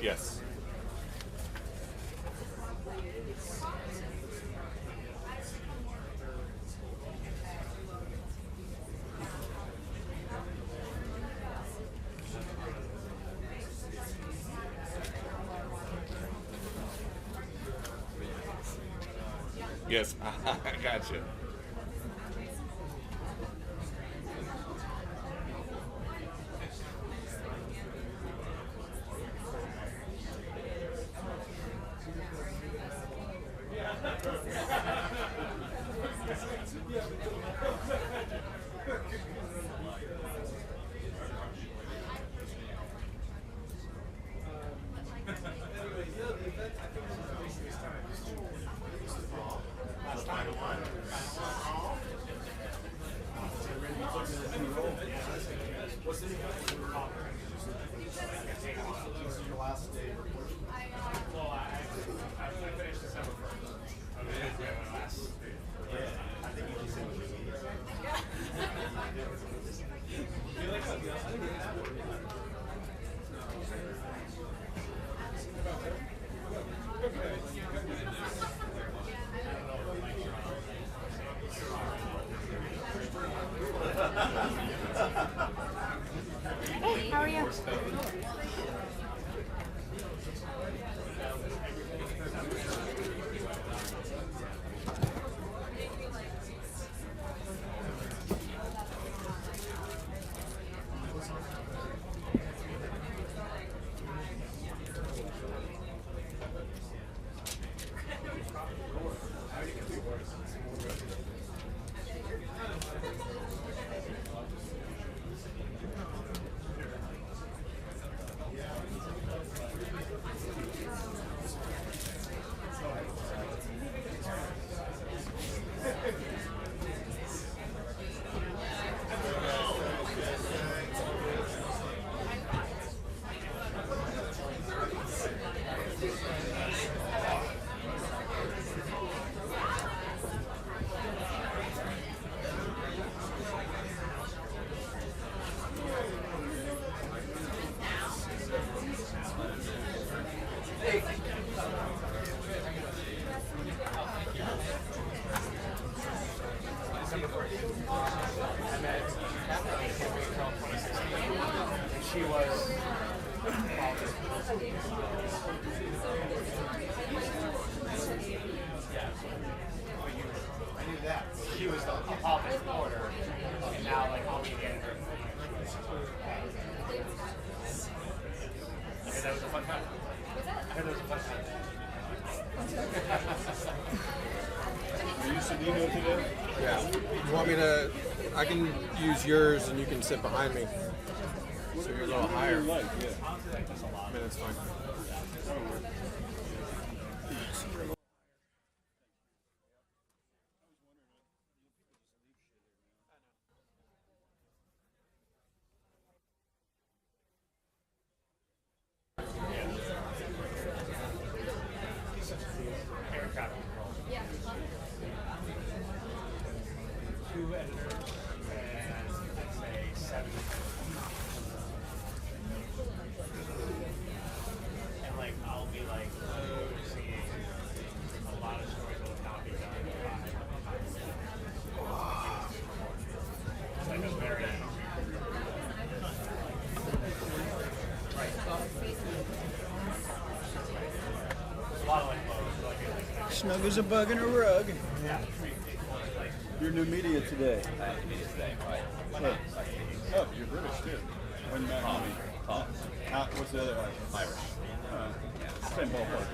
Yes. Yes, I got you. Hey, how are you? She was I knew that. She was the office reporter, and now like I'll be the editor. I heard that was a fun time. I heard that was a fun time. Are you Sedino today? Yeah. You want me to? I can use yours, and you can sit behind me. So you're a little higher. Like, yeah. I mean, that's fine. Two editors and I'd say 7. And like I'll be like seeing a lot of stories that will not be done it's like a very a lot of like Snug as a bug in a rug. yeah. Your new media today. Oh, you're British too. When what's the other one? Irish. Same ballpark.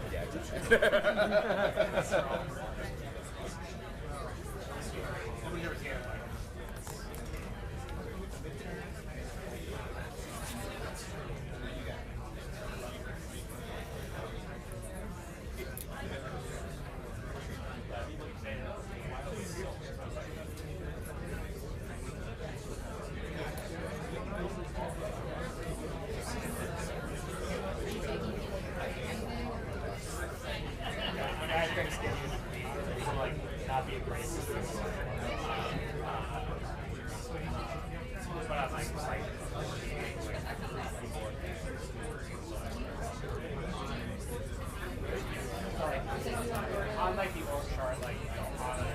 chart like on it,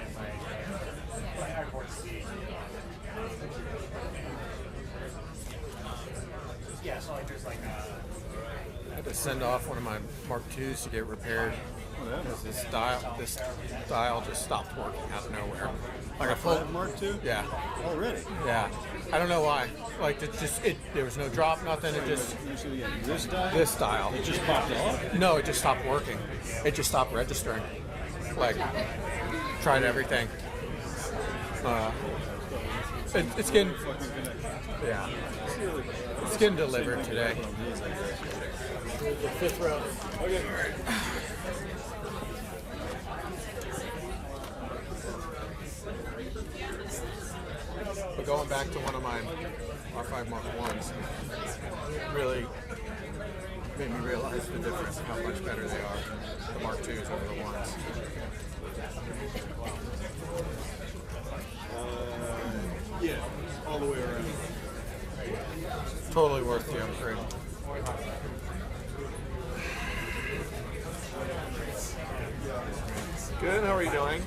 like hardboard seat. Yeah, so like there's like I had to send off one of my Mark IIs to get repaired because this dial just stopped working out of nowhere. Like a full Mark II? Yeah. Already? Yeah. I don't know why. Like there was no drop, nothing. It just This dial? this dial. It just popped off? No, it just stopped working. It just stopped registering. Like tried everything. It's getting yeah. It's getting delivered today. The fifth round. Okay. But going back to one of my R5 Mark I's, really made me realize the difference and how much better they are, the Mark IIs over the ones. Yeah, all the way around. Totally worth the upgrade. Good, how are you doing?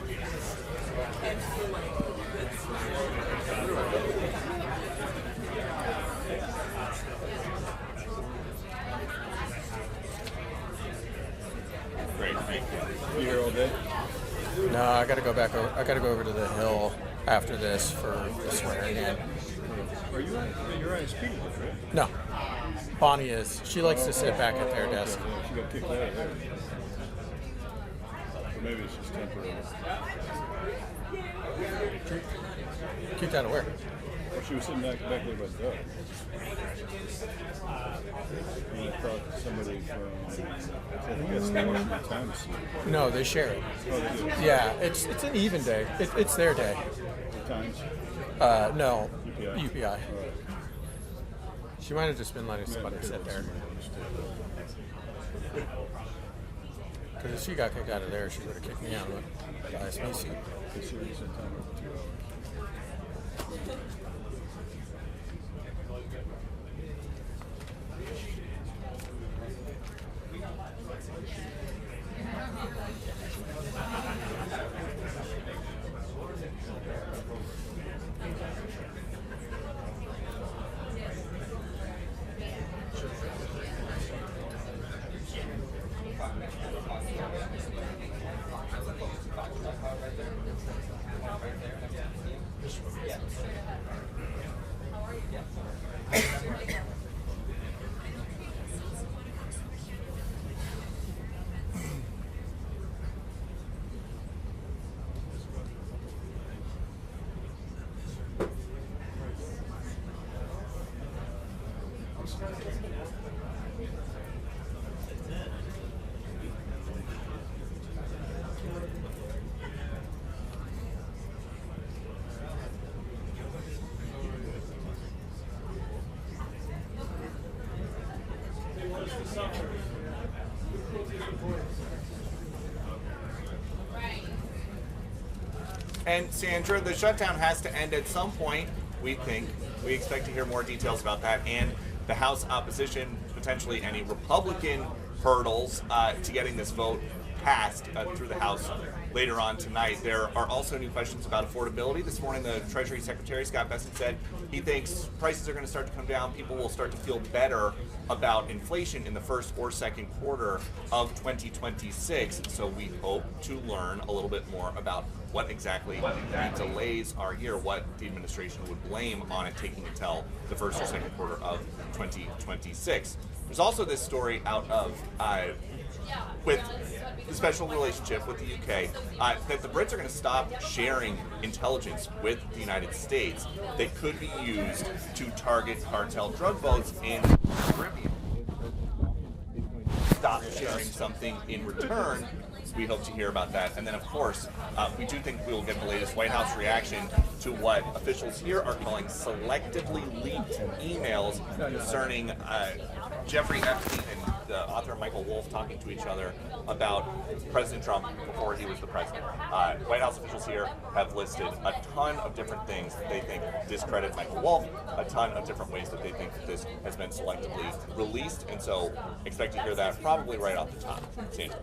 Great, thank you. You here all day? No, I gotta go back. I gotta go over to the hill after this for the swearing in. Are you you're ISP, right? No, Bonnie is. She likes to sit back at their desk. She got kicked out of there. Or maybe it's just temporary. Kicked out of where? Well, she was sitting back there by Doug. And I thought somebody from, I think that's the Washington Times. No, they share it. Oh, they do. Yeah, it's an even day. It's their day. The Times. No, UPI. UPI. All right. She might have just been letting somebody sit there. Because if she got kicked out of there, she would have kicked me out of the ISP seat. It's serious in time over 2 hours. And Sandra, the shutdown has to end at some point, we think. We expect to hear more details about that and the House opposition, potentially any Republican hurdles to getting this vote passed through the House later on tonight. There are also new questions about affordability. This morning, the Treasury Secretary, Scott Bessent, said he thinks prices are going to start to come down. People will start to feel better about inflation in the first or second quarter of 2026. So we hope to learn a little bit more about what exactly the delays are here, what the administration would blame on it taking until the first or second quarter of 2026. There's also this story out of with the special relationship with the UK, that the Brits are going to stop sharing intelligence with the United States that could be used to target cartel drug boats in the Caribbean. Stop sharing something in return. We hope to hear about that. And then, of course, we do think we will get the latest White House reaction to what officials here are calling selectively leaked emails concerning Jeffrey Epstein and the author Michael Wolff talking to each other about President Trump before he was the president. White House officials here have listed a ton of different things that they think discredit Michael Wolff, a ton of different ways that they think that this has been selectively released, and so expect to hear that probably right off the top. Sandra.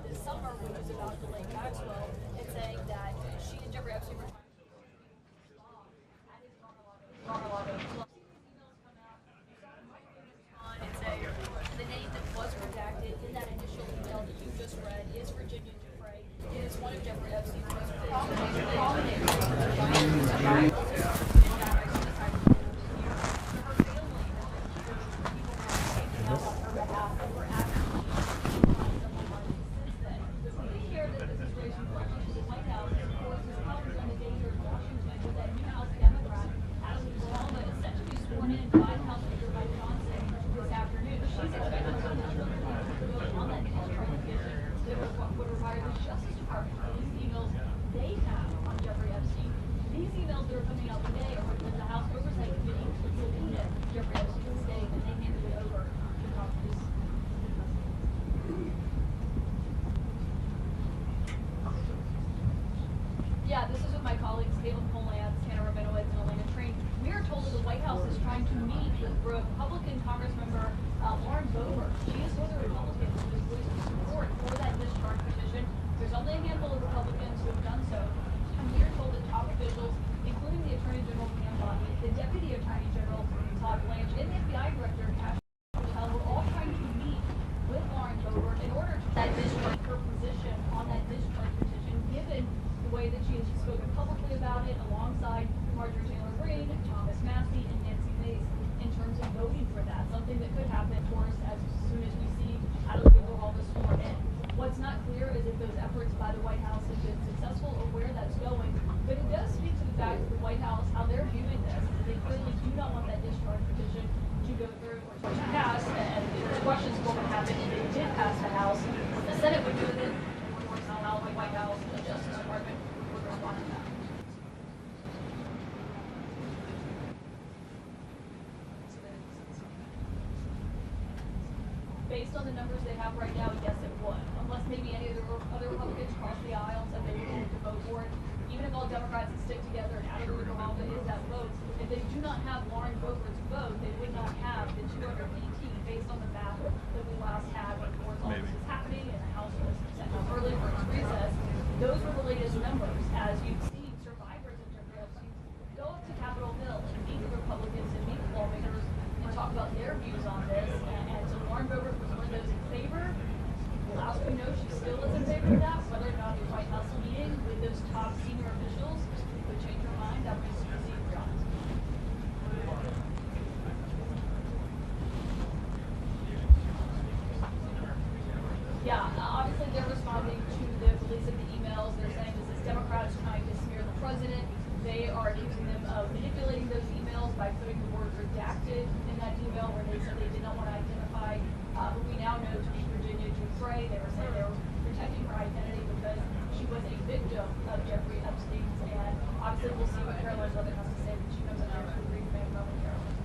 Yeah, this is with my colleagues, Caitlin Polans, Tanner Rabinowitz, and Elena Train. We are told that the White House is trying to meet with Republican Congress member Lauren Boebert. She is one of the Republicans who has voiced support for that discharge petition. There's only a handful of Republicans who have done so. And we are told that top officials, including the Attorney General Pam Bondi, the Deputy Attorney General Todd Blanche, and the FBI Director Cash Patel were all trying to meet with Lauren Boebert in order to that discharge her position on that discharge petition, given the way that she has spoken publicly about it, alongside Marjorie Taylor Greene, Thomas Massey, and Nancy Mace, in terms of voting for that. Something that could happen, of course, as soon as we see Karoline Leavitt sworn in. What's not clear is if those efforts by the White House have been successful or where that's going. But it does speak to the fact that the White House, how they're viewing this, is that they clearly do not want that discharge petition to go through or to pass. And there's questions of what would happen if it did pass the House, what the Senate would do with it, and of course how the White House and the Justice Department would respond to that. Based on the numbers they have right now, yes, it would. Unless maybe any of the other Republicans cross the aisle and they would to vote for it. Even if all Democrats stick together and Adeline Gamalda is that vote, if they do not have Lauren Boebert's vote, they would not have the 218 based on the math that we last had when all this was happening and the House was set up early for its recess. Those were the latest numbers. As you've seen, survivors of Jeffrey Epstein go up to Capitol Hill and meet the Republicans and meet the lawmakers and talk about their views on this. And so Lauren Boebert was one of those in favor. Last we know, she still is in favor of that. Whether or not the White House meeting with those top senior officials would change her mind, that remains to be seen, to be honest. Yeah, obviously they're responding to the release of the emails. They're saying this is Democrats trying to smear the president. They are accusing them of manipulating those emails by putting the word redacted in that email where they said they did not want to identify who we now know to be Virginia Giuffre. They were saying they were protecting her identity because she was a victim of Jeffrey Epstein's. And obviously we'll see what Karoline Leavitt has to say when she comes in to the brief man momentarily.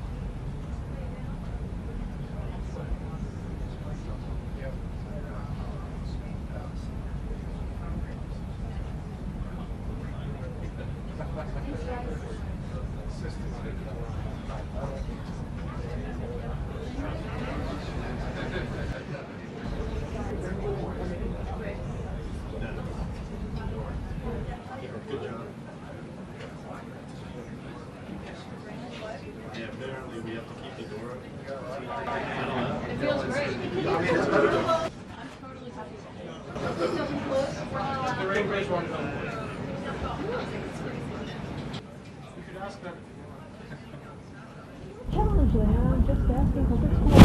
Yeah, apparently we have to keep the door open. It feels great. I'm totally happy with it. Challenging, I'm just asking because it's cool.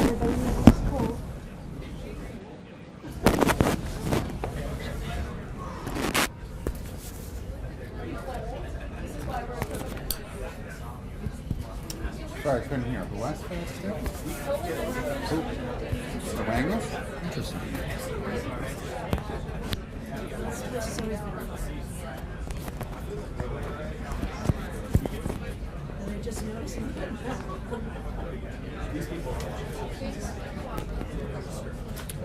Everybody knows it's cool. Sorry, I couldn't hear. Who asked for this still? Who? The Wranglers? Interesting.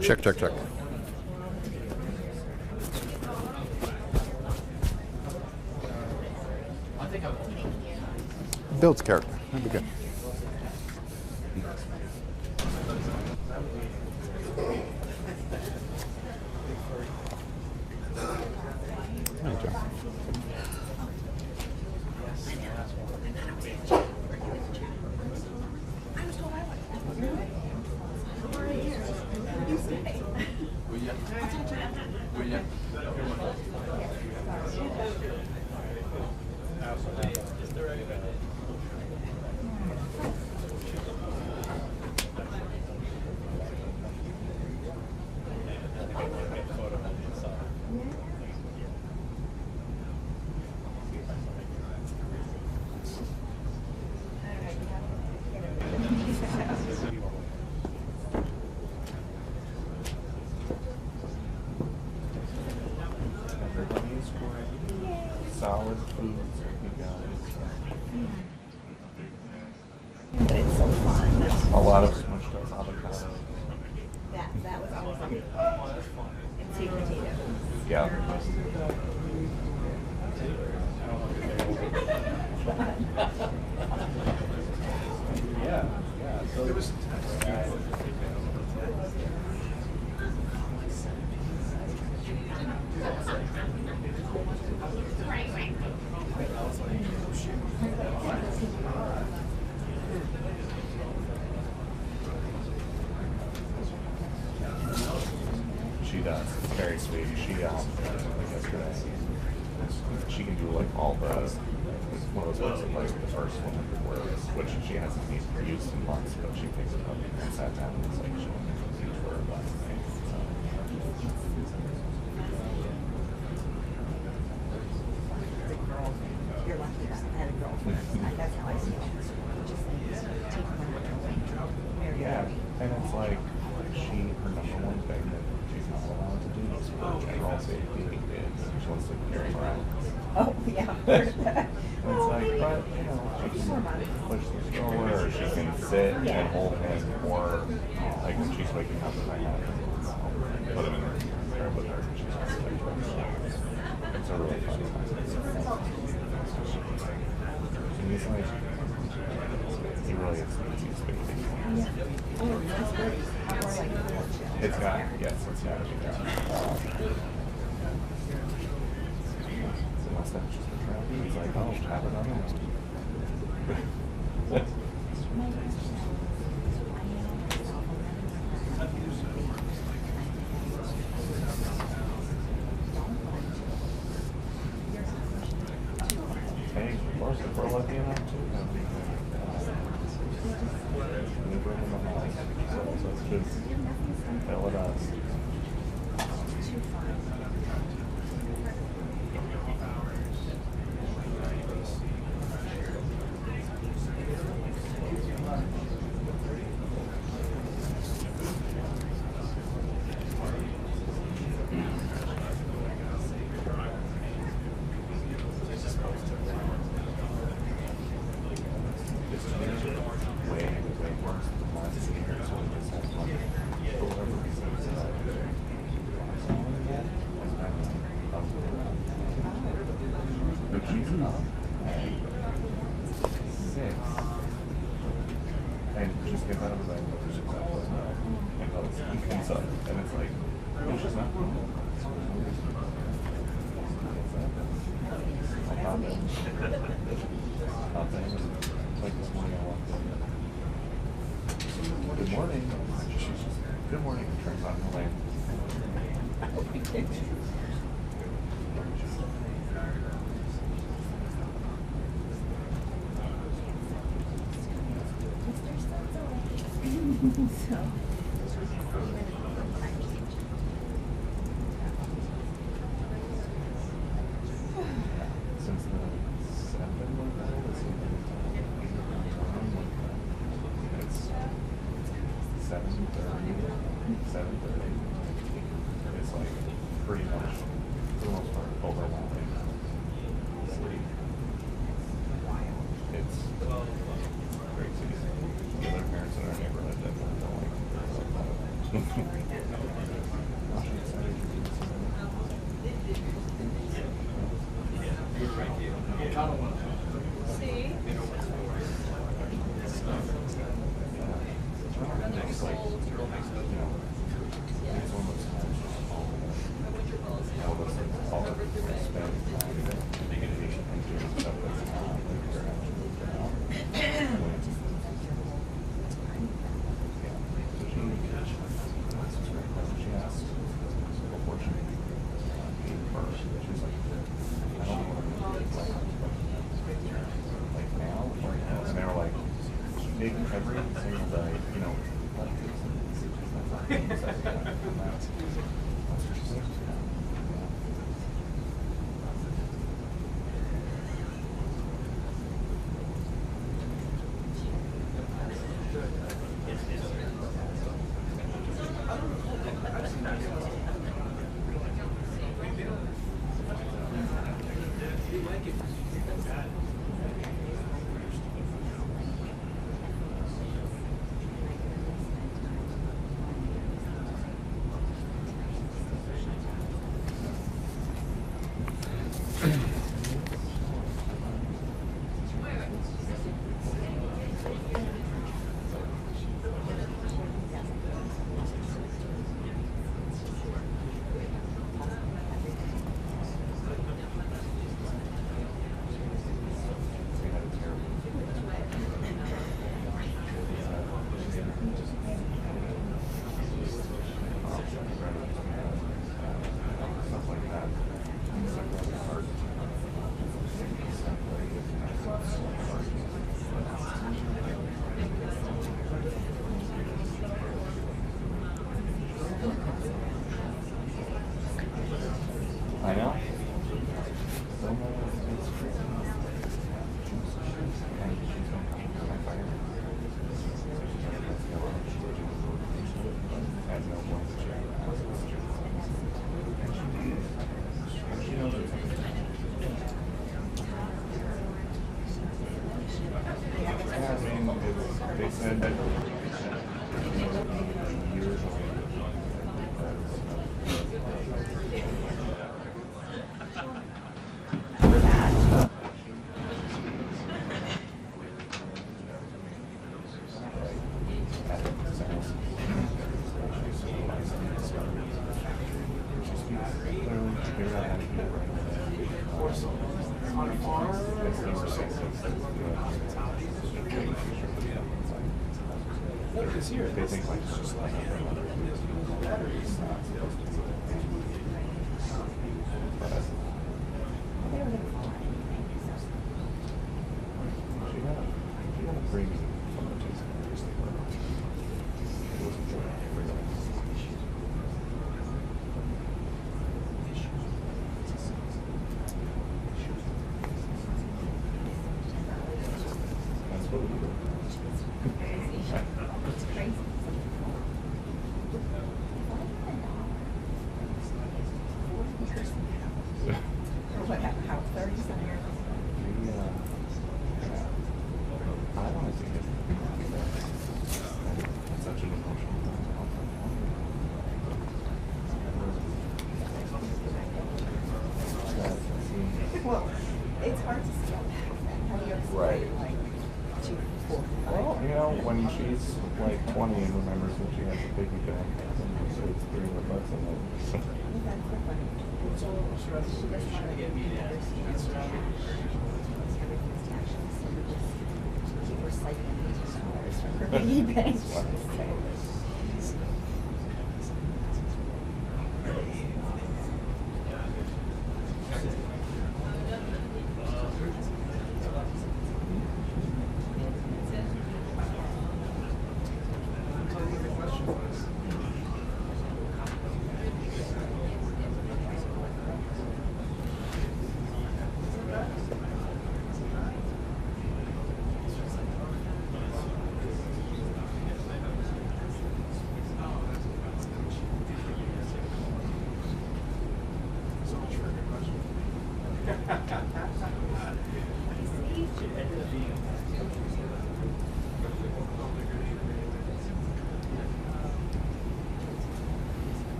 Check, check, check. Builds character. That'd be good. Hey, John. Absolutely. Solid foods, you guys. But it's so fun. A lot of smushed up avocado. That was always like and sweet potatoes. Yeah. So it was. She does. It's very sweet. She yesterday. She can do like all the one of those ones that, like the first one which she hasn't used in months, but she picks it up and sat down and it's like she used for her last thing. You're lucky that I had a girlfriend. That's how I see it. Just take one away. Yeah, and it's like her number one thing that she's not allowed to do is for general safety is she wants to carry around. Oh, yeah. And it's like, but you know, she can push the stroller, or she can sit and hold him, or like when she's waking up in my house, put him in her crib with her, and she's just like, it's a really fun time. And he's like, he really is he's big. It's got, yes, it's got to be there. So once that's just a trap, it's like, oh, have another one. Hey, close if we're lucky enough to. We bring them a house, so let's just fill it up. And just get out of the bed, and it's up, and it's like, it's just not cool. I'll pop in. Like this morning I walked in. Good morning. She's just, good morning, and turns on the lamp. Since the 7:30. It's like pretty much, for the most part, overwhelming sleep. It's crazy. The other parents in our neighborhood definitely don't like See? It's like, you know, it's one of those times all those things, all the spend time and doing stuff that's not like you're actually out. She asked before she came first, she was like, I don't know what I'm going to do, like now, and they were like, big every single day, you know, I know. They said that they think like it's just like batteries. She got a bring someone to it was enjoyable. That's what we do. It's crazy. What, how 30-some years? I don't think it's such an emotional Well, it's hard to see how do you explain, Right. like, 2, 4, 5. Well, you know, when she's like 20 and remembers when she has a piggy bank and so it's $300 in it. That's so funny. She doesn't want to get me to understand everything's taxes, so we just keep recycling $18 from her piggy bank.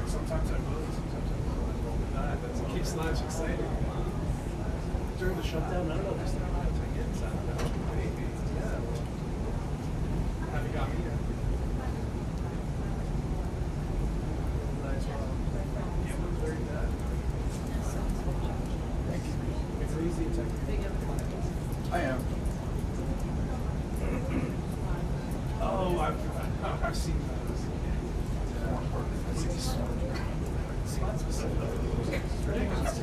Sometimes I will, sometimes I will not. That's what keeps lives exciting. During the shutdown, none of those things I get inside. Maybe. Yeah. Have you got me yet? Nice one. Yeah, we're very bad. Thank you. It's easy to take. I am. Oh, I've seen those. Slide specific. It's ridiculous.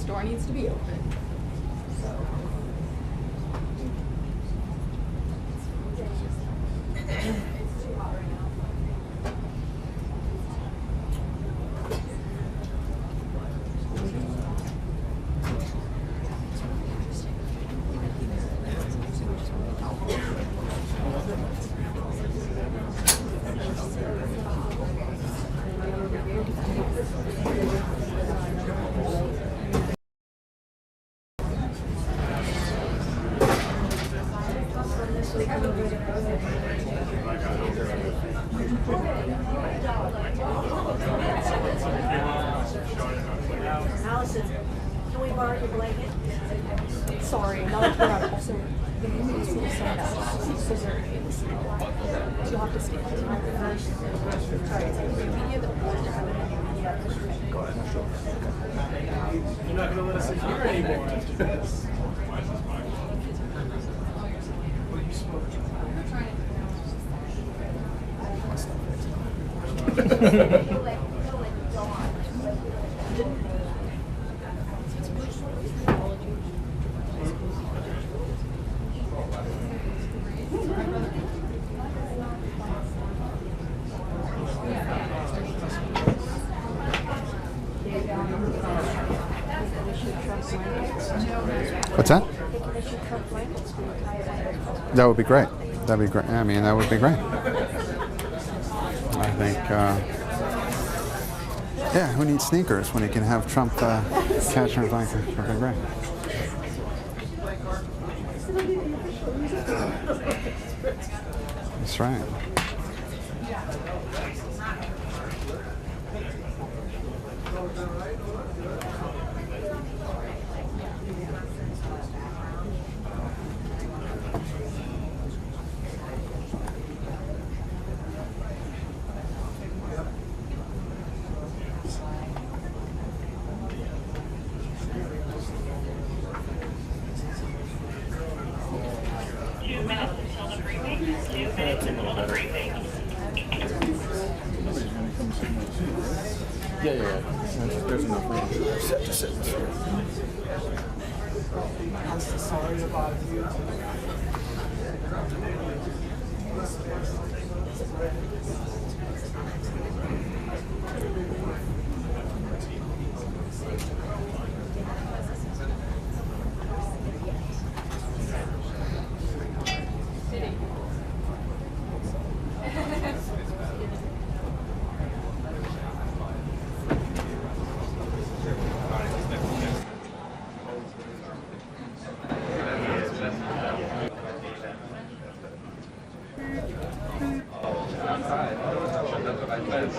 store needs to be open. Allison, can we borrow your blanket? Sorry, now that we're out, also the movie is really sold out. So they're in the city. So you'll have to stay first. You're not going to let us in here anymore after this. What are you smoking? What's that? That would be great. That'd be great. I mean, that would be great. I think, yeah, who needs sneakers when he can have Trump catch our blanket? That would be great. That's right. Yeah. There's enough room. I'm so sorry about you.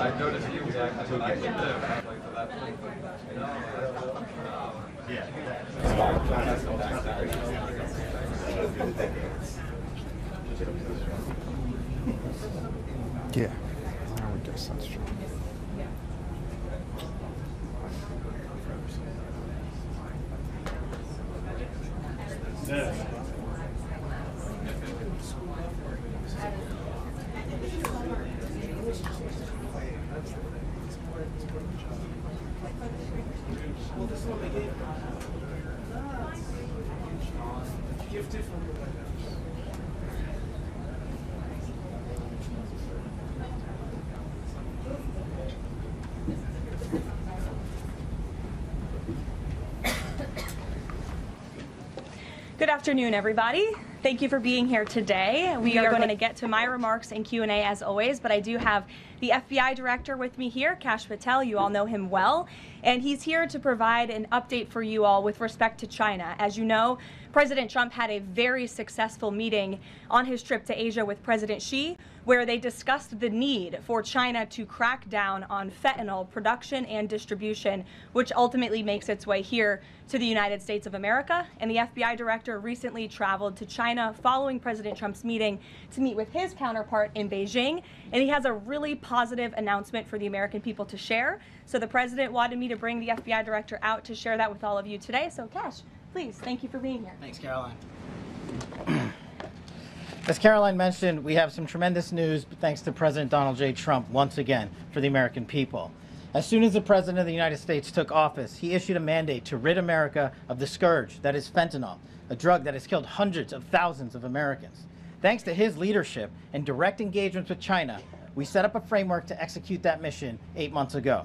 I noticed you exactly what I can do. Yeah, I would guess that's true. Gifted from the White House. Good afternoon, everybody. Thank you for being here today. We are going to get to my remarks and Q&A as always, but I do have the FBI director with me here, Kash Patel. You all know him well, and he's here to provide an update for you all with respect to China. As you know, President Trump had a very successful meeting on his trip to Asia with President Xi, where they discussed the need for China to crack down on fentanyl production and distribution, which ultimately makes its way here to the United States of America. And the FBI director recently traveled to China following President Trump's meeting to meet with his counterpart in Beijing. And he has a really positive announcement for the American people to share. So the president wanted me to bring the FBI director out to share that with all of you today. So Kash, please, thank you for being here. Thanks, Caroline. As Caroline mentioned, we have some tremendous news thanks to President Donald J. Trump once again for the American people. As soon as the President of the United States took office, he issued a mandate to rid America of the scourge that is fentanyl, a drug that has killed hundreds of thousands of Americans. Thanks to his leadership and direct engagements with China, we set up a framework to execute that mission 8 months ago.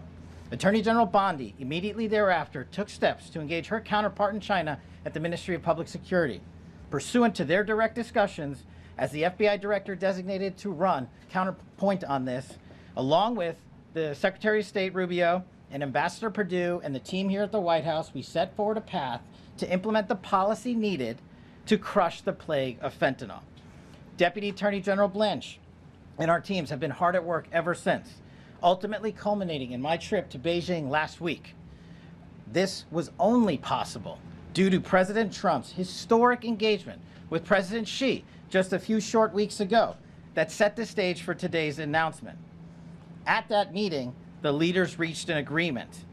Attorney General Bondi immediately thereafter took steps to engage her counterpart in China at the Ministry of Public Security. Pursuant to their direct discussions, as the FBI director designated to run counterpoint on this, along with the Secretary of State Rubio and Ambassador Perdue and the team here at the White House, we set forward a path to implement the policy needed to crush the plague of fentanyl. Deputy Attorney General Blanche and our teams have been hard at work ever since, ultimately culminating in my trip to Beijing last week. This was only possible due to President Trump's historic engagement with President Xi just a few short weeks ago that set the stage for today's announcement. At that meeting, the leaders reached an agreement.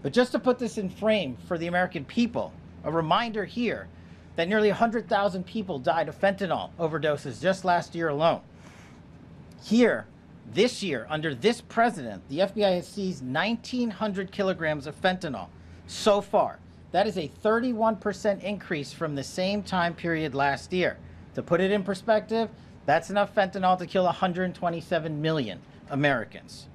But just to put this in frame for the American people, a reminder here that nearly 100,000 people died of fentanyl overdoses just last year alone. Here, this year, under this president, the FBI has seized 1,900 kilograms of fentanyl so far. That is a 31% increase from the same time period last year. To put it in perspective, that's enough fentanyl to kill 127 million Americans.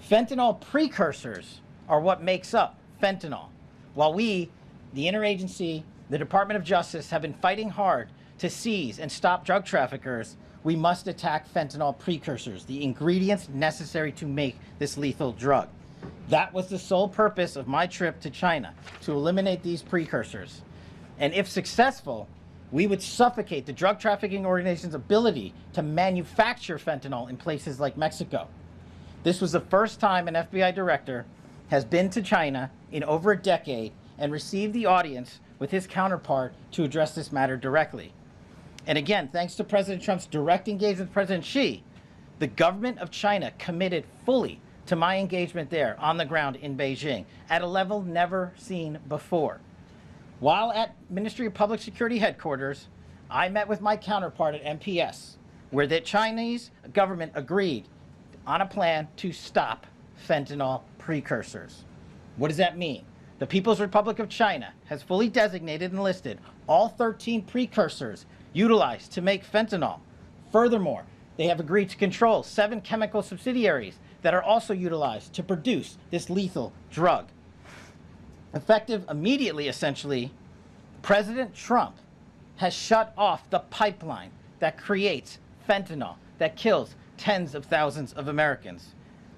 Fentanyl precursors are what makes up fentanyl. While we, the interagency, the Department of Justice, have been fighting hard to seize and stop drug traffickers, we must attack fentanyl precursors, the ingredients necessary to make this lethal drug. That was the sole purpose of my trip to China, to eliminate these precursors. And if successful, we would suffocate the drug trafficking organization's ability to manufacture fentanyl in places like Mexico. This was the first time an FBI director has been to China in over a decade and received the audience with his counterpart to address this matter directly. And again, thanks to President Trump's direct engagement with President Xi, the government of China committed fully to my engagement there on the ground in Beijing at a level never seen before. While at Ministry of Public Security headquarters, I met with my counterpart at MPS, where the Chinese government agreed on a plan to stop fentanyl precursors. What does that mean? The People's Republic of China has fully designated and listed all 13 precursors utilized to make fentanyl. Furthermore, they have agreed to control 7 chemical subsidiaries that are also utilized to produce this lethal drug. Effective immediately, essentially, President Trump has shut off the pipeline that creates fentanyl that kills tens of thousands of Americans.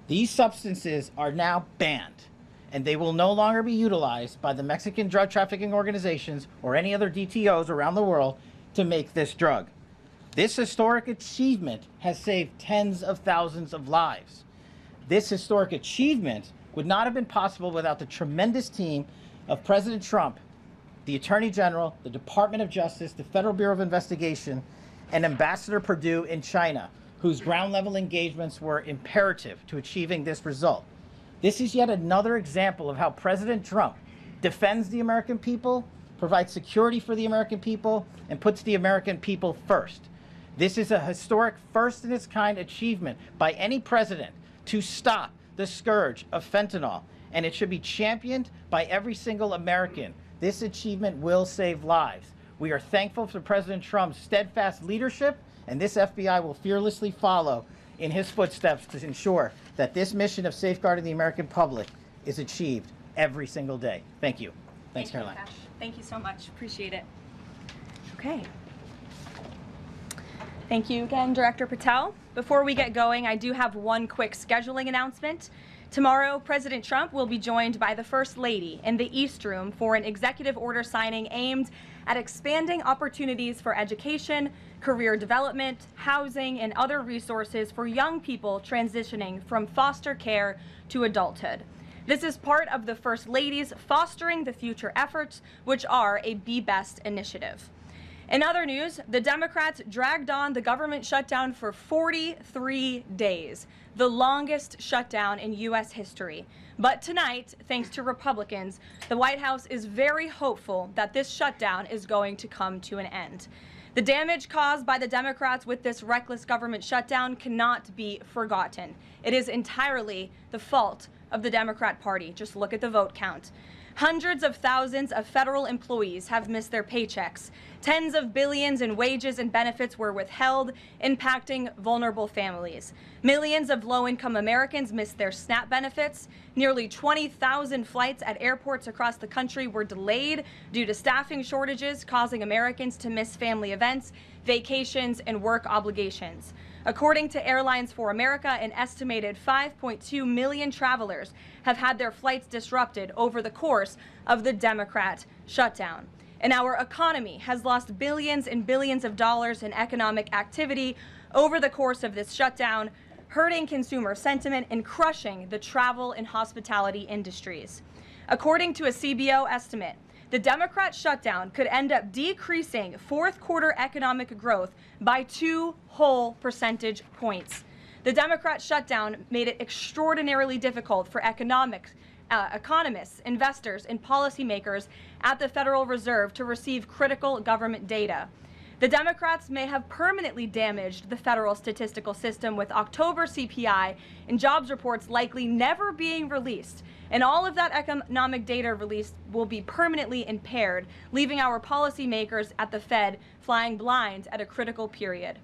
These substances are now banned, and they will no longer be utilized by the Mexican drug trafficking organizations or any other DTOs around the world to make this drug. This historic achievement has saved tens of thousands of lives. This historic achievement would not have been possible without the tremendous team of President Trump, the Attorney General, the Department of Justice, the Federal Bureau of Investigation, and Ambassador Perdue in China, whose ground-level engagements were imperative to achieving this result. This is yet another example of how President Trump defends the American people, provides security for the American people, and puts the American people first. This is a historic first-in-its-kind achievement by any president to stop the scourge of fentanyl, and it should be championed by every single American. This achievement will save lives. We are thankful for President Trump's steadfast leadership, and this FBI will fearlessly follow in his footsteps to ensure that this mission of safeguarding the American public is achieved every single day. Thank you. Thanks, Caroline. Cash. Thank you so much. Appreciate it. Okay. Thank you again, Director Patel. Before we get going, I do have one quick scheduling announcement. Tomorrow, President Trump will be joined by the First Lady in the East Room for an executive order signing aimed at expanding opportunities for education, career development, housing, and other resources for young people transitioning from foster care to adulthood. This is part of the First Lady's Fostering the Future efforts, which are a Be Best initiative. In other news, the Democrats dragged on the government shutdown for 43 days, the longest shutdown in U.S. history. But tonight, thanks to Republicans, the White House is very hopeful that this shutdown is going to come to an end. The damage caused by the Democrats with this reckless government shutdown cannot be forgotten. It is entirely the fault of the Democrat Party. Just look at the vote count. Hundreds of thousands of federal employees have missed their paychecks. Tens of billions in wages and benefits were withheld, impacting vulnerable families. Millions of low-income Americans missed their SNAP benefits. Nearly 20,000 flights at airports across the country were delayed due to staffing shortages, causing Americans to miss family events, vacations, and work obligations. According to Airlines for America, an estimated 5.2 million travelers have had their flights disrupted over the course of the Democrat shutdown. And our economy has lost billions and billions of dollars in economic activity over the course of this shutdown, hurting consumer sentiment and crushing the travel and hospitality industries. According to a CBO estimate, the Democrat shutdown could end up decreasing fourth quarter economic growth by 2 whole percentage points. The Democrat shutdown made it extraordinarily difficult for economists, investors, and policymakers at the Federal Reserve to receive critical government data. The Democrats may have permanently damaged the federal statistical system, with October CPI and jobs reports likely never being released. And all of that economic data released will be permanently impaired, leaving our policymakers at the Fed flying blind at a critical period.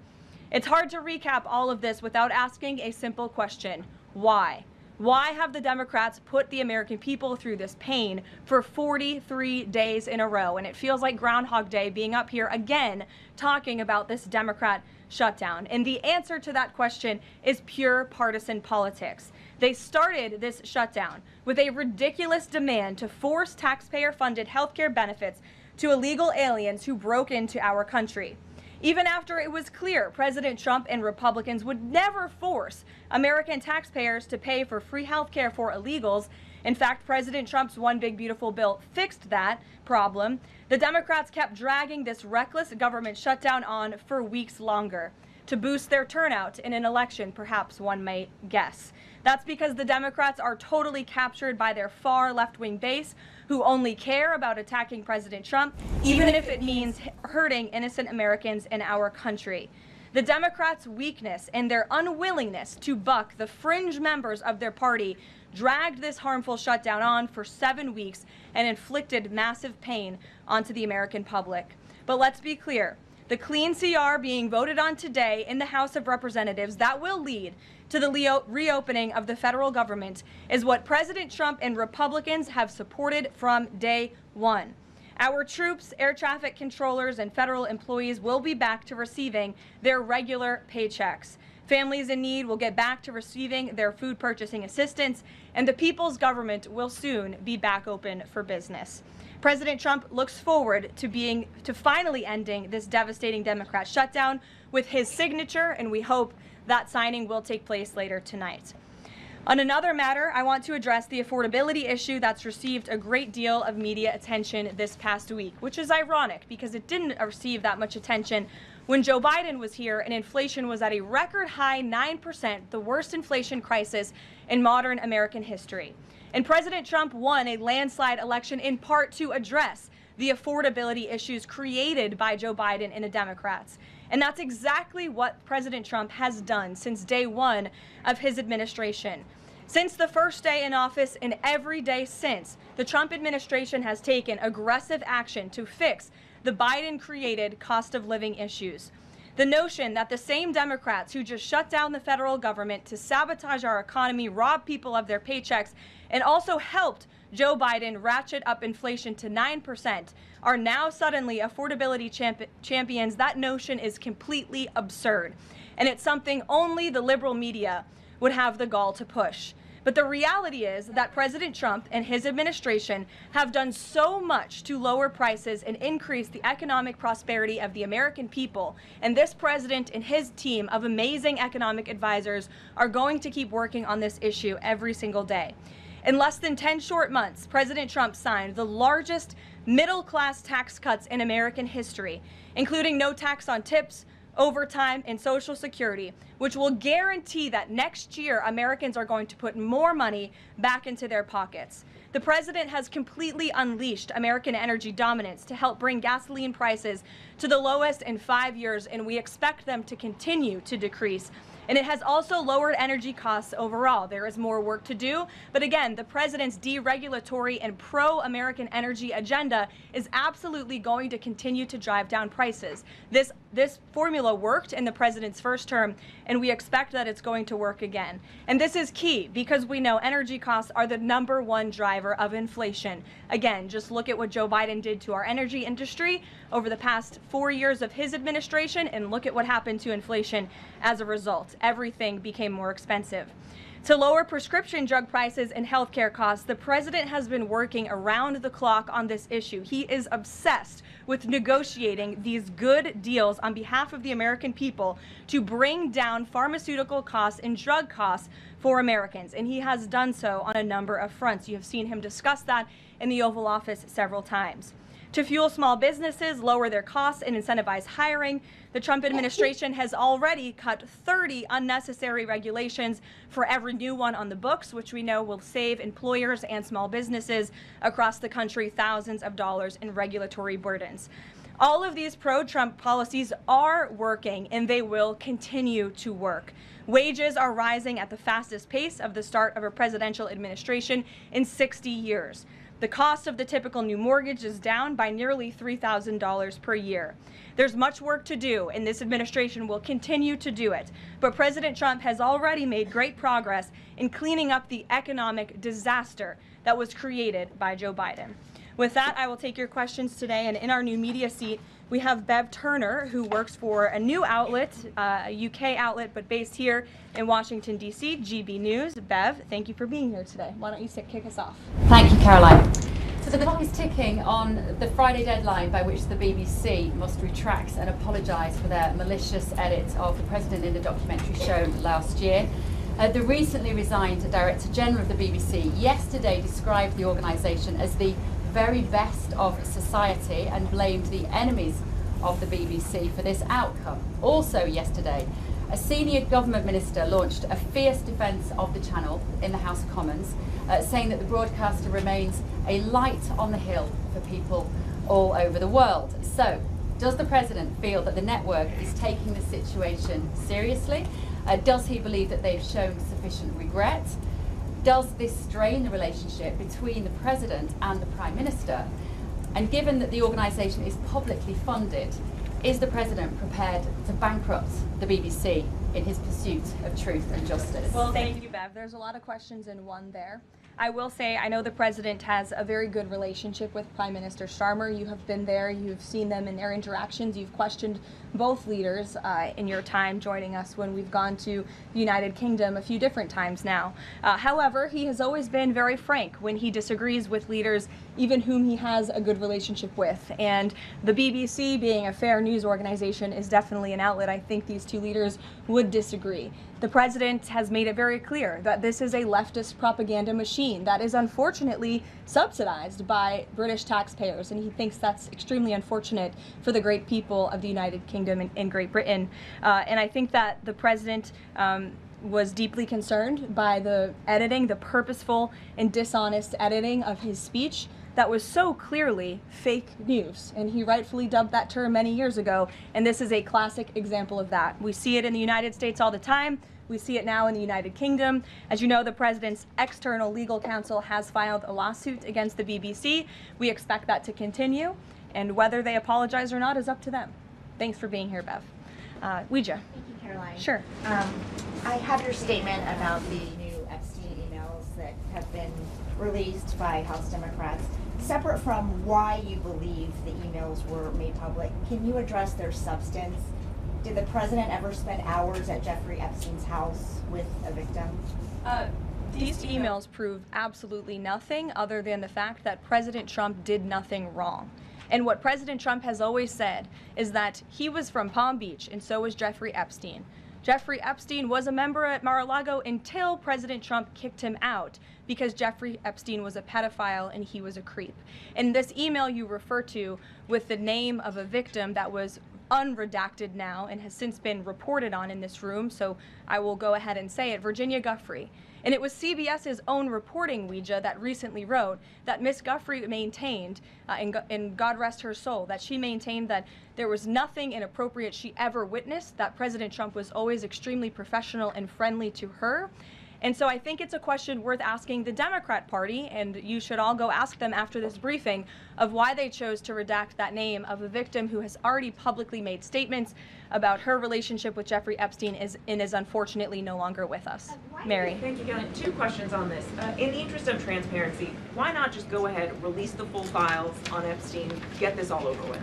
It's hard to recap all of this without asking a simple question: why? Why have the Democrats put the American people through this pain for 43 days in a row? And it feels like Groundhog Day being up here again talking about this Democrat shutdown. And the answer to that question is pure partisan politics. They started this shutdown with a ridiculous demand to force taxpayer-funded healthcare benefits to illegal aliens who broke into our country. Even after it was clear President Trump and Republicans would never force American taxpayers to pay for free health care for illegals. In fact, President Trump's One Big Beautiful Bill fixed that problem. The Democrats kept dragging this reckless government shutdown on for weeks longer to boost their turnout in an election, perhaps one might guess. That's because the Democrats are totally captured by their far left-wing base, who only care about attacking President Trump, even if it means hurting innocent Americans in our country. The Democrats' weakness and their unwillingness to buck the fringe members of their party dragged this harmful shutdown on for 7 weeks and inflicted massive pain onto the American public. But let's be clear. The clean CR being voted on today in the House of Representatives that will lead to the reopening of the federal government is what President Trump and Republicans have supported from day one. Our troops, air traffic controllers, and federal employees will be back to receiving their regular paychecks. Families in need will get back to receiving their food purchasing assistance, and the people's government will soon be back open for business. President Trump looks forward to finally ending this devastating Democrat shutdown with his signature, and we hope that signing will take place later tonight. On another matter, I want to address the affordability issue that's received a great deal of media attention this past week, which is ironic because it didn't receive that much attention when Joe Biden was here and inflation was at a record high 9%, the worst inflation crisis in modern American history. And President Trump won a landslide election in part to address the affordability issues created by Joe Biden and the Democrats. And that's exactly what President Trump has done since day one of his administration. Since the first day in office and every day since, the Trump administration has taken aggressive action to fix the Biden-created cost of living issues. The notion that the same Democrats who just shut down the federal government to sabotage our economy, rob people of their paychecks, and also helped Joe Biden ratchet up inflation to 9% are now suddenly affordability champions. That notion is completely absurd, and it's something only the liberal media would have the gall to push. But the reality is that President Trump and his administration have done so much to lower prices and increase the economic prosperity of the American people, and this president and his team of amazing economic advisors are going to keep working on this issue every single day. In less than 10 short months, President Trump signed the largest middle-class tax cuts in American history, including no tax on tips, overtime, and Social Security, which will guarantee that next year Americans are going to put more money back into their pockets. The president has completely unleashed American energy dominance to help bring gasoline prices to the lowest in 5 years, and we expect them to continue to decrease And it has also lowered energy costs overall. There is more work to do, but again, the president's deregulatory and pro-American energy agenda is absolutely going to continue to drive down prices. This formula worked in the president's first term, and we expect that it's going to work again. And this is key because we know energy costs are the #1 driver of inflation. Again, just look at what Joe Biden did to our energy industry over the past 4 years of his administration, and look at what happened to inflation as a result. Everything became more expensive. To lower prescription drug prices and healthcare costs, the president has been working around the clock on this issue. He is obsessed with negotiating these good deals on behalf of the American people to bring down pharmaceutical costs and drug costs for Americans. And he has done so on a number of fronts. You have seen him discuss that in the Oval Office several times. To fuel small businesses, lower their costs, and incentivize hiring, the Trump administration has already cut 30 unnecessary regulations for every new one on the books, which we know will save employers and small businesses across the country thousands of dollars in regulatory burdens. All of these pro-Trump policies are working, and they will continue to work. Wages are rising at the fastest pace of the start of a presidential administration in 60 years. The cost of the typical new mortgage is down by nearly $3,000 per year. There's much work to do, and this administration will continue to do it. But President Trump has already made great progress in cleaning up the economic disaster that was created by Joe Biden. With that, I will take your questions today, and in our new media seat, we have Bev Turner, who works for a new outlet, a UK outlet, but based here in Washington, D.C., GB News. Bev, thank you for being here today. Why don't you kick us off? Thank you, Caroline. So the clock is ticking on the Friday deadline by which the BBC must retract and apologise for their malicious edit of the president in the documentary shown last year. The recently resigned Director General of the BBC yesterday described the organisation as the very best of society and blamed the enemies of the BBC for this outcome. Also yesterday, a senior government minister launched a fierce defence of the channel in the House of Commons, saying that the broadcaster remains a light on the hill for people all over the world. So, does the president feel that the network is taking the situation seriously? Does he believe that they've shown sufficient regret? Does this strain the relationship between the president and the prime minister? And given that the organisation is publicly funded, is the president prepared to bankrupt the BBC in his pursuit of truth and justice? Well, thank you, Bev. There's a lot of questions in one there. I will say I know the president has a very good relationship with Prime Minister Starmer. You have been there. You've seen them in their interactions. You've questioned both leaders in your time joining us when we've gone to the United Kingdom a few different times now. However, he has always been very frank when he disagrees with leaders, even whom he has a good relationship with. And the BBC, being a fair news organization, is definitely an outlet. I think these two leaders would disagree. The president has made it very clear that this is a leftist propaganda machine that is unfortunately subsidized by British taxpayers, and he thinks that's extremely unfortunate for the great people of the United Kingdom and Great Britain. And I think that the president was deeply concerned by the editing, the purposeful and dishonest editing of his speech that was so clearly fake news, and he rightfully dubbed that term many years ago, and this is a classic example of that. We see it in the United States all the time. We see it now in the United Kingdom. As you know, the president's external legal counsel has filed a lawsuit against the BBC. We expect that to continue, and whether they apologize or not is up to them. Thanks for being here, Bev. Ouija. Thank you, Caroline. Sure. I have your statement about the new Epstein emails that have been released by House Democrats. Separate from why you believe the emails were made public, can you address their substance? Did the president ever spend hours at Jeffrey Epstein's house with a victim? These emails prove absolutely nothing other than the fact that President Trump did nothing wrong. And what President Trump has always said is that he was from Palm Beach, and so was Jeffrey Epstein. Jeffrey Epstein was a member at Mar-a-Lago until President Trump kicked him out because Jeffrey Epstein was a pedophile and he was a creep. And this email you refer to with the name of a victim that was unredacted now and has since been reported on in this room, so I will go ahead and say it, Virginia Giuffre. And it was CBS's own reporting, Ouija, that recently wrote that Miss Guthrie maintained, and God rest her soul, that she maintained that there was nothing inappropriate she ever witnessed, that President Trump was always extremely professional and friendly to her. And so I think it's a question worth asking the Democrat Party, and you should all go ask them after this briefing, of why they chose to redact that name of a victim who has already publicly made statements about her relationship with Jeffrey Epstein and is unfortunately no longer with us. Mary. Thank you, Karoline. 2 questions on this. In the interest of transparency, why not just go ahead, release the full files on Epstein, get this all over with?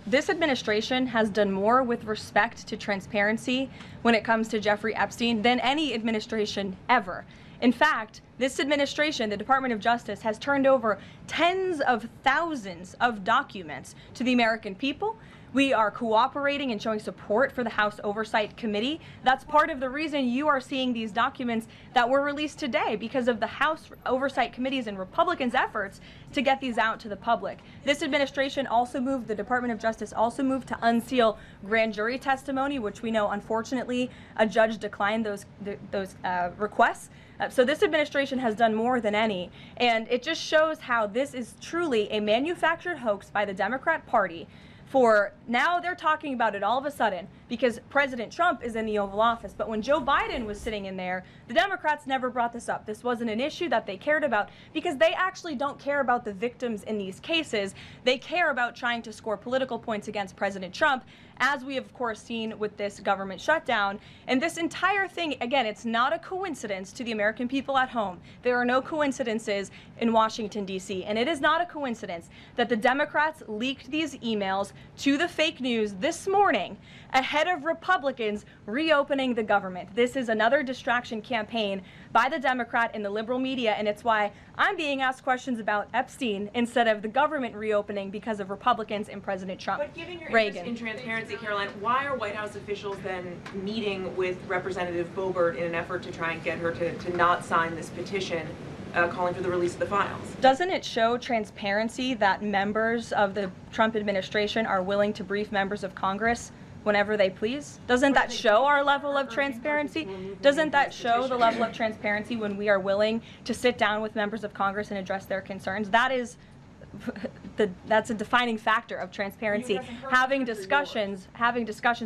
This administration has done more with respect to transparency when it comes to Jeffrey Epstein than any administration ever. In fact, this administration, the Department of Justice, has turned over tens of thousands of documents to the American people. We are cooperating and showing support for the House Oversight Committee. That's part of the reason you are seeing these documents that were released today, because of the House Oversight Committee's and Republicans' efforts to get these out to the public. This administration also moved, the Department of Justice also moved to unseal grand jury testimony, which we know, unfortunately, a judge declined those requests. So this administration has done more than any, and it just shows how this is truly a manufactured hoax by the Democrat Party. For now, they're talking about it all of a sudden because President Trump is in the Oval Office. But when Joe Biden was sitting in there, the Democrats never brought this up. This wasn't an issue that they cared about because they actually don't care about the victims in these cases. They care about trying to score political points against President Trump, as we have, of course, seen with this government shutdown. And this entire thing, again, it's not a coincidence to the American people at home. There are no coincidences in Washington, D.C. And it is not a coincidence that the Democrats leaked these emails to the fake news this morning ahead of Republicans reopening the government. This is another distraction campaign by the Democrat and the liberal media, and it's why I'm being asked questions about Epstein instead of the government reopening because of Republicans and President Trump. But given your interest in transparency, Karoline, why are White House officials then meeting with Representative Boebert in an effort to try and get her to not sign this petition calling for the release of the files? Doesn't it show transparency that members of the Trump administration are willing to brief members of Congress whenever they please? Doesn't that show our level of transparency? Doesn't that show the level of transparency when we are willing to sit down with members of Congress and address their concerns? That's a defining factor of transparency. Having discussions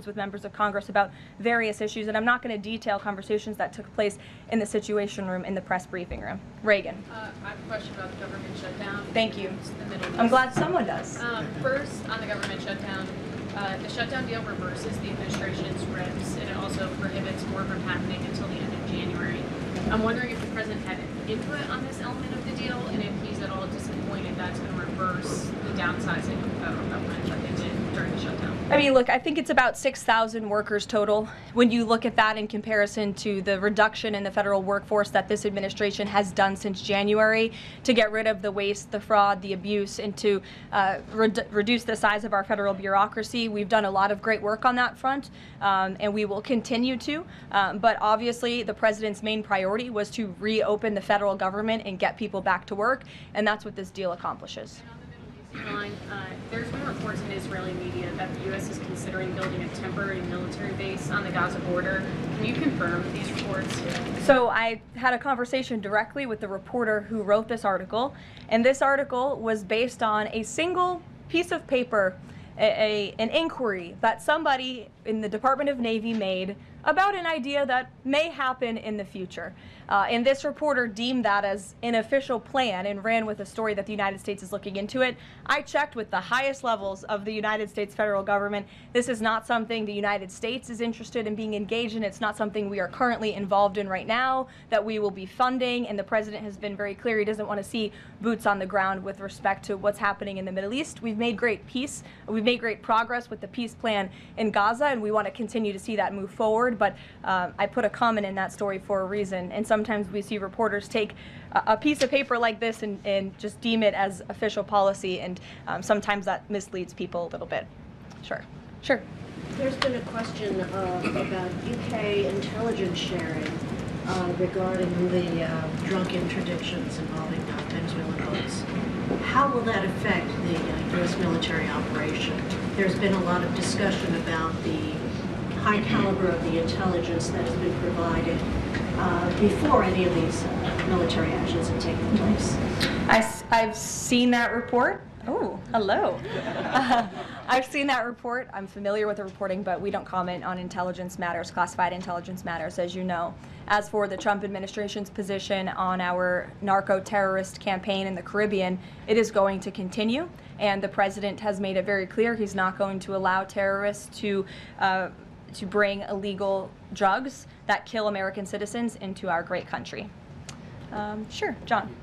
with members of Congress about various issues, and I'm not going to detail conversations that took place in the Situation Room in the press briefing room. Reagan. I have a question about the government shutdown. Thank you. I'm glad someone does. First, on the government shutdown, the shutdown deal reverses the administration's reps, and it also prohibits more from happening until the end of January. I'm wondering if the president had input on this element of the deal, and if he's at all disappointed that's going to reverse the downsizing of the federal government that they did during the shutdown. I mean, look, I think it's about 6,000 workers total. When you look at that in comparison to the reduction in the federal workforce that this administration has done since January to get rid of the waste, the fraud, the abuse, and to reduce the size of our federal bureaucracy, we've done a lot of great work on that front, and we will continue to. But obviously, the president's main priority was to reopen the federal government and get people back to work, and that's what this deal accomplishes. There's been reports in Israeli media that the U.S. is considering building a temporary military base on the Gaza border. Can you confirm these reports? So I had a conversation directly with the reporter who wrote this article, and this article was based on a single piece of paper, an inquiry that somebody in the Department of Navy made about an idea that may happen in the future. And this reporter deemed that as an official plan and ran with a story that the United States is looking into it. I checked with the highest levels of the United States federal government. This is not something the United States is interested in being engaged in. It's not something we are currently involved in right now that we will be funding. And the president has been very clear he doesn't want to see boots on the ground with respect to what's happening in the Middle East. We've made great progress with the peace plan in Gaza, and we want to continue to see that move forward. But I put a comment in that story for a reason, and sometimes we see reporters take a piece of paper like this and just deem it as official policy, and sometimes that misleads people a little bit. Sure. There's been a question about UK intelligence sharing regarding the drunk interdictions involving Venezuelan boats. How will that affect the U.S. military operation? There's been a lot of discussion about the high caliber of the intelligence that has been provided. before any of these military actions had taken place. I've seen that report. Oh, hello. I've seen that report. I'm familiar with the reporting, but we don't comment on intelligence matters, classified intelligence matters, as you know. As for the Trump administration's position on our narco-terrorist campaign in the Caribbean, it is going to continue, and the president has made it very clear he's not going to allow terrorists to bring illegal drugs that kill American citizens into our great country. Sure, John.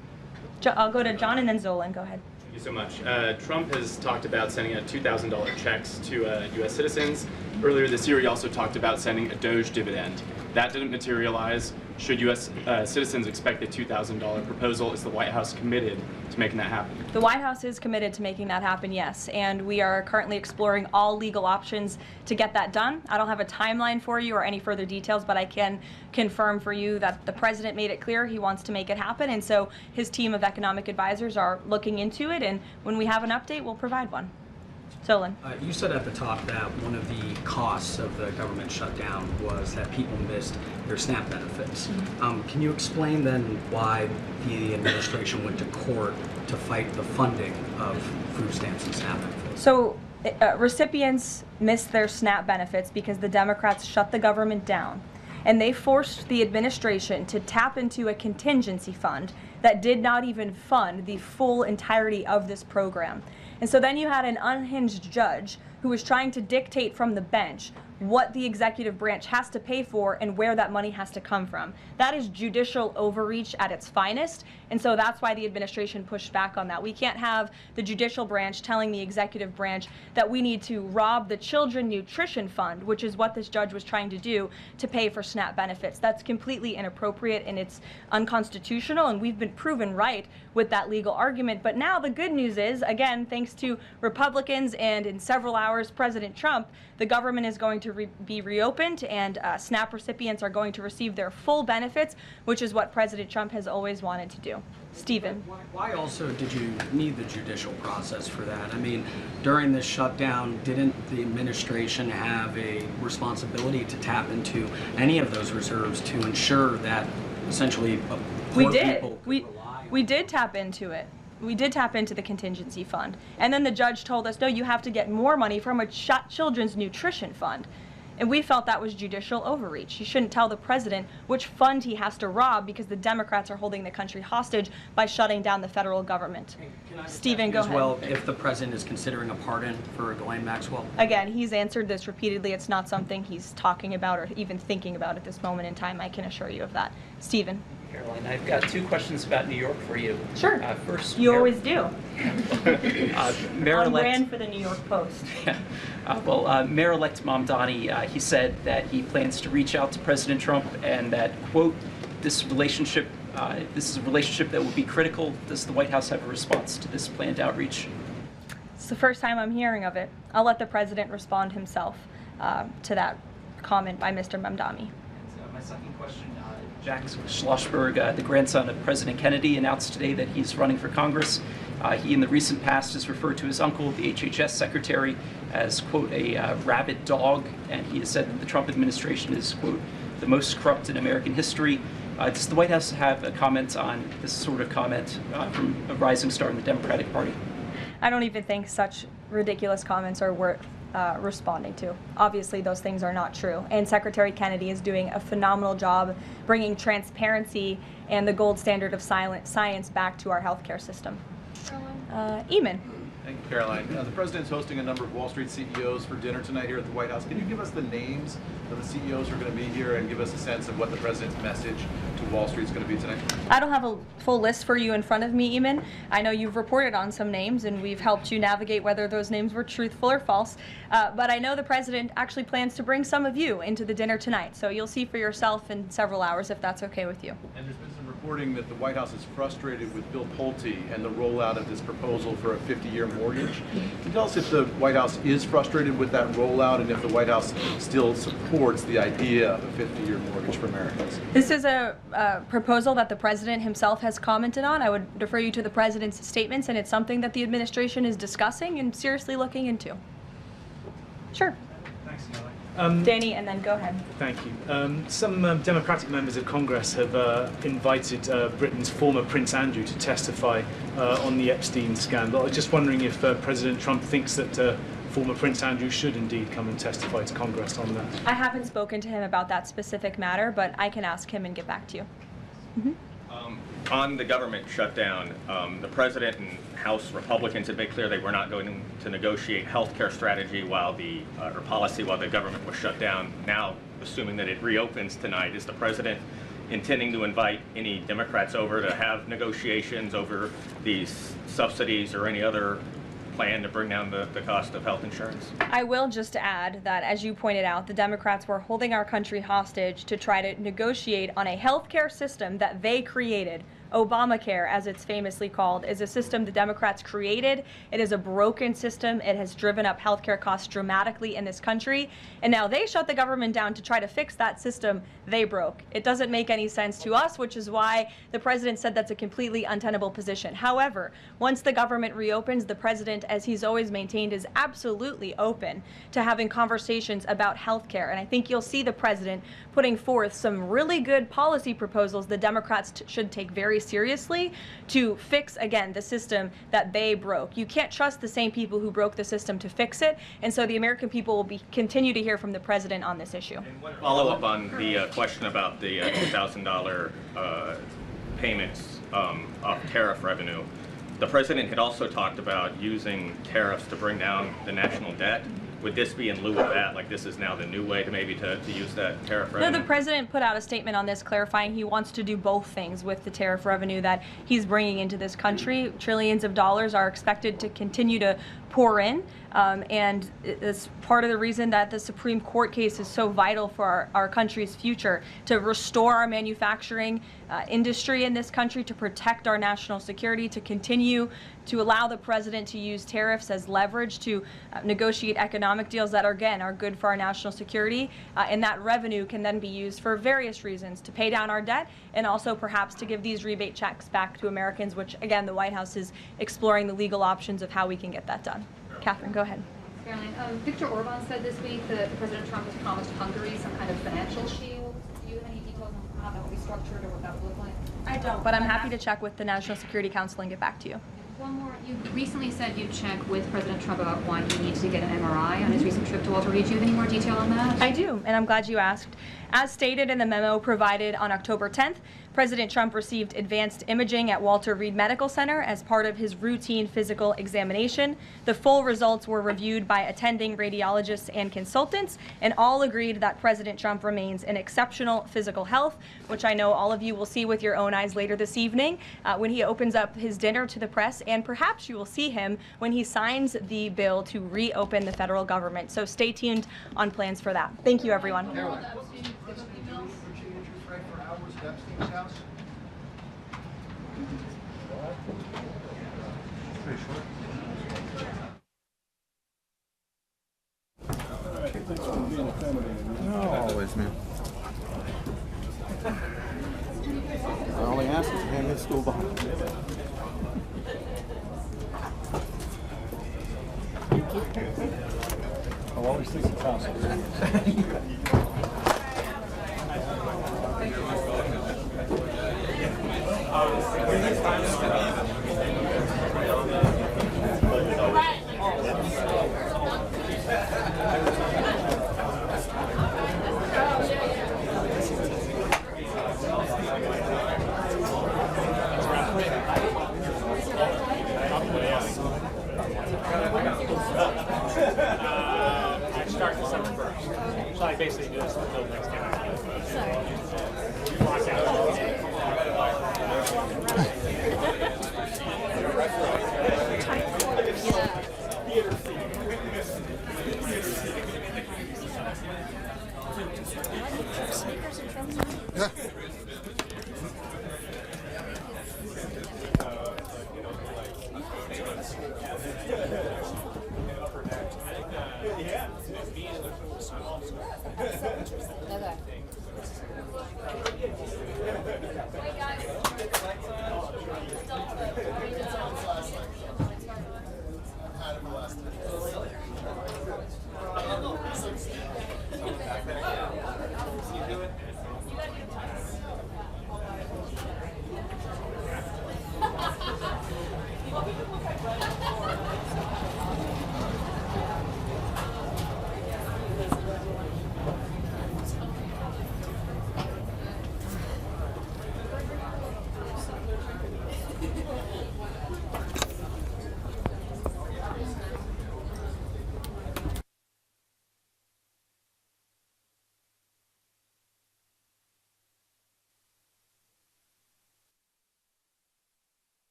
I'll go to John and then Zolan. Go ahead. Thank you so much. Trump has talked about sending out $2,000 checks to U.S. citizens. Earlier this year, he also talked about sending a Doge dividend. That didn't materialize. Should U.S. Citizens expect the $2,000 proposal? Is the White House committed to making that happen? The White House is committed to making that happen, yes, and we are currently exploring all legal options to get that done. I don't have a timeline for you or any further details, but I can confirm for you that the president made it clear he wants to make it happen, and so his team of economic advisors are looking into it, and when we have an update, we'll provide one. Solon. You said at the top that one of the costs of the government shutdown was that people missed their SNAP benefits. Can you explain then why the administration went to court to fight the funding of food stamps and SNAP benefits? So recipients missed their SNAP benefits because the Democrats shut the government down, and they forced the administration to tap into a contingency fund that did not even fund the full entirety of this program. And so then you had an unhinged judge who was trying to dictate from the bench what the executive branch has to pay for and where that money has to come from. That is judicial overreach at its finest, and so that's why the administration pushed back on that. We can't have the judicial branch telling the executive branch that we need to rob the Children Nutrition Fund, which is what this judge was trying to do, to pay for SNAP benefits. That's completely inappropriate and it's unconstitutional, and we've been proven right with that legal argument. But now the good news is, again, thanks to Republicans and in several hours President Trump, the government is going to be reopened, and SNAP recipients are going to receive their full benefits, which is what President Trump has always wanted to do. Stephen. Why also did you need the judicial process for that? I mean, during this shutdown, didn't the administration have a responsibility to tap into any of those reserves to ensure that essentially poor people could rely on? We did tap into it. We did tap into the contingency fund. And then the judge told us, no, you have to get more money from a Children's Nutrition Fund. And we felt that was judicial overreach. He shouldn't tell the president which fund he has to rob because the Democrats are holding the country hostage by shutting down the federal government. Stephen, go ahead. Well, if the president is considering a pardon for Ghislaine Maxwell? Again, he's answered this repeatedly. It's not something he's talking about or even thinking about at this moment in time. I can assure you of that. Stephen. Caroline, I've got two questions about New York for you. Sure. First, you always do. Mayor-elect, on brand for the New York Post. Mayor-elect Mamdani, he said that he plans to reach out to President Trump and that, quote, this is a relationship that will be critical. Does the White House have a response to this planned outreach? It's the first time I'm hearing of it. I'll let the president respond himself to that comment by Mr. Mamdani. My second question, Jack Schlossberg, the grandson of President Kennedy, announced today that he's running for Congress. He, in the recent past, has referred to his uncle, the HHS secretary, as, quote, a rabid dog, and he has said that the Trump administration is, quote, the most corrupt in American history. Does the White House have a comment on this sort of comment from a rising star in the Democratic Party? I don't even think such ridiculous comments are worth responding to. Obviously, those things are not true. And Secretary Kennedy is doing a phenomenal job bringing transparency and the gold standard of science back to our healthcare system. Eamon. Thank you, Caroline. The president's hosting a number of Wall Street CEOs for dinner tonight here at the White House. Can you give us the names of the CEOs who are going to be here and give us a sense of what the president's message to Wall Street is going to be tonight? I don't have a full list for you in front of me, Eamon. I know you've reported on some names and we've helped you navigate whether those names were truthful or false. But I know the president actually plans to bring some of you into the dinner tonight. So you'll see for yourself in several hours if that's okay with you. And there's been some reporting that the White House is frustrated with Bill Pulte and the rollout of this proposal for a 50-year mortgage. Can you tell us if the White House is frustrated with that rollout and if the White House still supports the idea of a 50-year mortgage for Americans? This is a proposal that the president himself has commented on. I would defer you to the president's statements, and it's something that the administration is discussing and seriously looking into. Sure. Thanks, Danny, and then go ahead. Thank you. Some Democratic members of Congress have invited Britain's former Prince Andrew to testify on the Epstein scandal. I was just wondering if President Trump thinks that former Prince Andrew should indeed come and testify to Congress on that. I haven't spoken to him about that specific matter, but I can ask him and get back to you. On the government shutdown, the president and House Republicans have made clear they were not going to negotiate health care strategy or policy while the government was shut down. Now, assuming that it reopens tonight, is the president intending to invite any Democrats over to have negotiations over these subsidies or any other plan to bring down the cost of health insurance? I will just add that, as you pointed out, the Democrats were holding our country hostage to try to negotiate on a healthcare system that they created. Obamacare, as it's famously called, is a system the Democrats created. It is a broken system. It has driven up healthcare costs dramatically in this country. And now they shut the government down to try to fix that system they broke. It doesn't make any sense to us, which is why the president said that's a completely untenable position. However, once the government reopens, the president, as he's always maintained, is absolutely open to having conversations about healthcare. And I think you'll see the president putting forth some really good policy proposals the Democrats should take very seriously to fix, again, the system that they broke. You can't trust the same people who broke the system to fix it, and so the American people will continue to hear from the president on this issue. Follow up on the question about the $2,000 payments off tariff revenue. The president had also talked about using tariffs to bring down the national debt. Would this be in lieu of that? Like, this is now the new way to maybe to use that tariff revenue? No, the president put out a statement on this clarifying he wants to do both things with the tariff revenue that he's bringing into this country. Trillions of dollars are expected to continue to pour in, and it's part of the reason that the Supreme Court case is so vital for our country's future, to restore our manufacturing industry in this country, to protect our national security, to continue to allow the president to use tariffs as leverage to negotiate economic deals that, again, are good for our national security. And that revenue can then be used for various reasons, to pay down our debt and also perhaps to give these rebate checks back to Americans, which, again, the White House is exploring the legal options of how we can get that done. Catherine, go ahead. Caroline, Viktor Orban said this week that President Trump has promised Hungary some kind of financial shield. Do you have any details on how that will be structured or what that would look like? I don't, but I'm happy to check with the National Security Council and get back to you. One more. You recently said you'd check with President Trump about why he needs to get an MRI on his recent trip to Walter Reed. Do you have any more detail on that? I do, and I'm glad you asked. As stated in the memo provided on October 10th, President Trump received advanced imaging at Walter Reed Medical Center as part of his routine physical examination. The full results were reviewed by attending radiologists and consultants, and all agreed that President Trump remains in exceptional physical health, which I know all of you will see with your own eyes later this evening when he opens up his dinner to the press, and perhaps you will see him when he signs the bill to reopen the federal government. So stay tuned on plans for that. Thank you, everyone. No, always, man. I only ask is to hand this school behind. I'll always think it's possible. Next time.